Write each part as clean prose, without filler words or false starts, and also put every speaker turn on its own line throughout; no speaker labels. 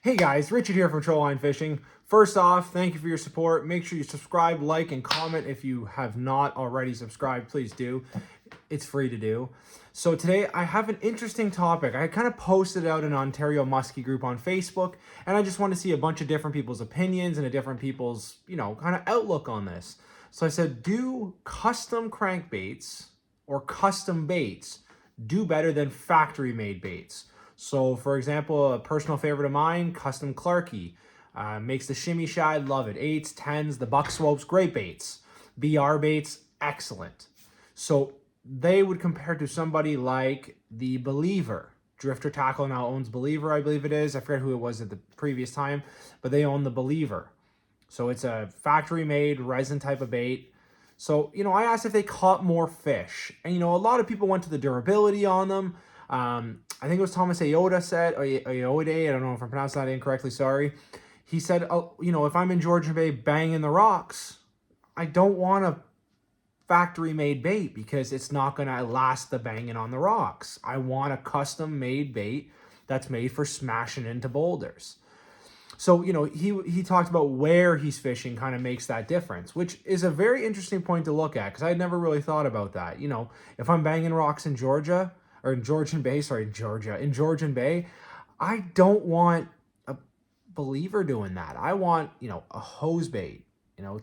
Hey guys, Richard here from Troll Line Fishing. First off, thank you for your support. Make sure you subscribe, like, and comment if you have not already subscribed. Please do. It's free to do. So today I have an interesting topic. I kind of posted out an Ontario Muskie group on Facebook, and I just want to see a bunch of different people's opinions and a different people's, kind of outlook on this. So I said, do custom crankbaits or custom baits do better than factory-made baits? So, for example, a personal favorite of mine, Custom Clarky. Makes the shimmy shad, love it. 8s, 10s, the buck swopes, great baits. BR baits, excellent. So they would compare to somebody like the Believer. Drifter Tackle now owns Believer, I believe it is. I forget who it was at the previous time, but they own the Believer. So it's a factory-made resin type of bait. So, I asked if they caught more fish. And, a lot of people went to the durability on them. I think it was Thomas Ayoda said, Ayode, I don't know if I'm pronouncing that incorrectly, sorry. He said, if I'm in Georgian Bay banging the rocks, I don't want a factory-made bait because it's not going to last the banging on the rocks. I want a custom-made bait that's made for smashing into boulders. So, he talked about where he's fishing kind of makes that difference, which is a very interesting point to look at because I had never really thought about that. If I'm banging rocks in Georgia, or in Georgian Bay, in Georgian Bay, I don't want a Believer doing that. I want, a hose bait,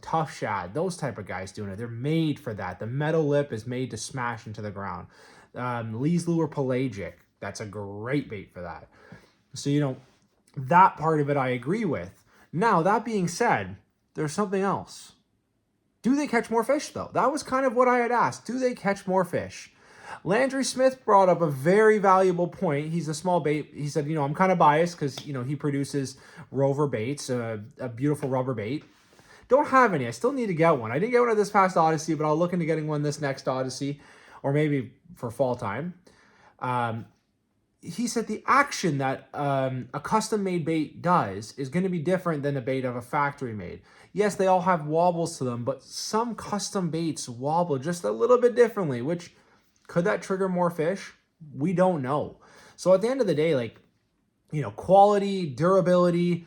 tough shad, those type of guys doing it. They're made for that. The metal lip is made to smash into the ground. Lee's Lure Pelagic, that's a great bait for that. So, that part of it I agree with. Now, that being said, there's something else. Do they catch more fish, though? That was kind of what I had asked. Do they catch more fish? Landry Smith brought up a very valuable point. He's a small bait. He said, I'm kind of biased because, he produces Rover baits, a beautiful rubber bait. Don't have any. I still need to get one. I didn't get one at this past Odyssey, but I'll look into getting one this next Odyssey or maybe for fall time. He said the action that a custom-made bait does is going to be different than a bait of a factory-made. Yes, they all have wobbles to them, but some custom baits wobble just a little bit differently, which could that trigger more fish? We don't know. So at the end of the day, quality, durability,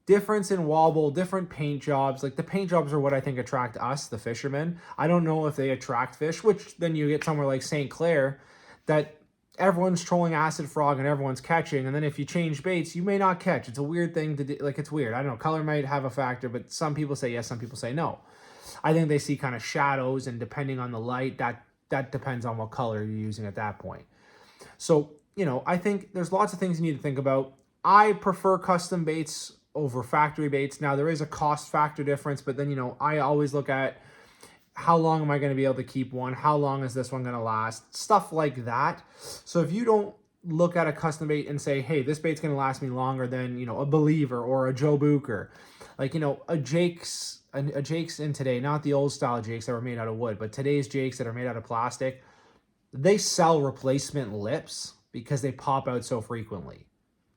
difference in wobble, different paint jobs. Like the paint jobs are what I think attract us, the fishermen. I don't know if they attract fish, which then you get somewhere like St. Clair that everyone's trolling acid frog and everyone's catching. And then if you change baits, you may not catch. It's a weird thing to do. Like, it's weird. I don't know. Color might have a factor, but some people say yes, some people say no. I think they see kind of shadows, and depending on the light, that depends on what color you're using at that point. So, I think there's lots of things you need to think about. I prefer custom baits over factory baits. Now, there is a cost factor difference, but then, I always look at how long am I going to be able to keep one? How long is this one going to last? Stuff like that. So if you don't look at a custom bait and say, hey, this bait's going to last me longer than, a Believer or a Joe Bucher. Like, a Jake's in today, not the old style Jakes that were made out of wood, but today's Jakes that are made out of plastic, they sell replacement lips because they pop out so frequently.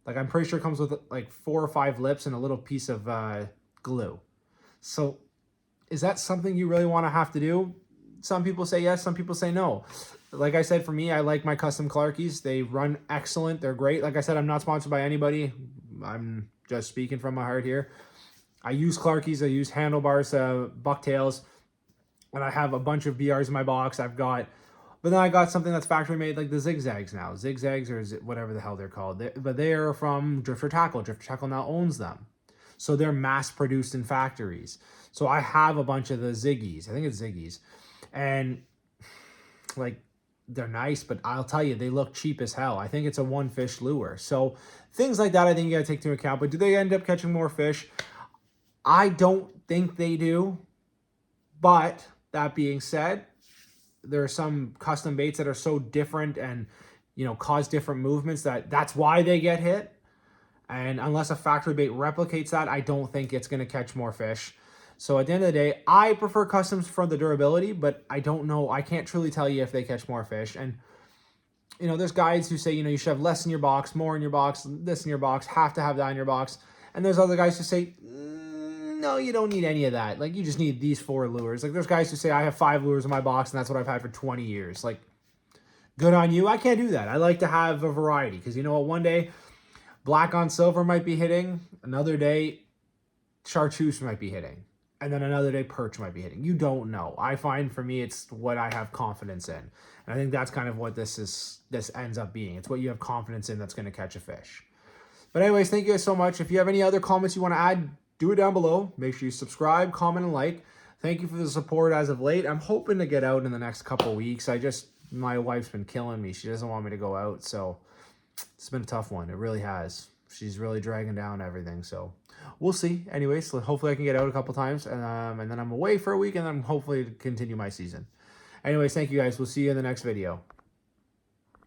Like, I'm pretty sure it comes with like 4 or 5 lips and a little piece of glue. So is that something you really want to have to do? Some people say yes, some people say no. Like I said, for me, I like my custom Clarkies. They run excellent. They're great. Like I said, I'm not sponsored by anybody. I'm just speaking from my heart here. I use Clarkies. I use handlebars, bucktails, and I have a bunch of BRs in my box. But then I got something that's factory made, like the Zigzags now. Zigzags, or whatever the hell they're called. But they are from Drifter Tackle. Drifter Tackle now owns them. So they're mass produced in factories. So I have a bunch of the Ziggies. I think it's Ziggies. And they're nice, but I'll tell you, they look cheap as hell. I think it's a one fish lure. So things like that, I think you got to take into account. But do they end up catching more fish? I don't think they do. But that being said, there are some custom baits that are so different and, cause different movements that's why they get hit. And unless a factory bait replicates that, I don't think it's going to catch more fish. So at the end of the day, I prefer customs for the durability, but I don't know. I can't truly tell you if they catch more fish. And, there's guys who say, you should have less in your box, more in your box, this in your box, have to have that in your box. And there's other guys who say, no, you don't need any of that. Like, you just need these 4 lures. Like, there's guys who say, I have 5 lures in my box, and that's what I've had for 20 years. Like, good on you. I can't do that. I like to have a variety because, one day black on silver might be hitting. Another day, chartreuse might be hitting. And then another day, perch might be hitting. You don't know. I find for me, it's what I have confidence in. And I think that's kind of what this ends up being. It's what you have confidence in that's going to catch a fish. But anyways, thank you guys so much. If you have any other comments you want to add, do it down below. Make sure you subscribe, comment, and like. Thank you for the support as of late. I'm hoping to get out in the next couple weeks. My wife's been killing me. She doesn't want me to go out, so it's been a tough one. It really has. She's really dragging down everything, so we'll see. Anyways, so hopefully I can get out a couple times, and then I'm away for a week, and then hopefully continue my season. Anyways, thank you guys. We'll see you in the next video.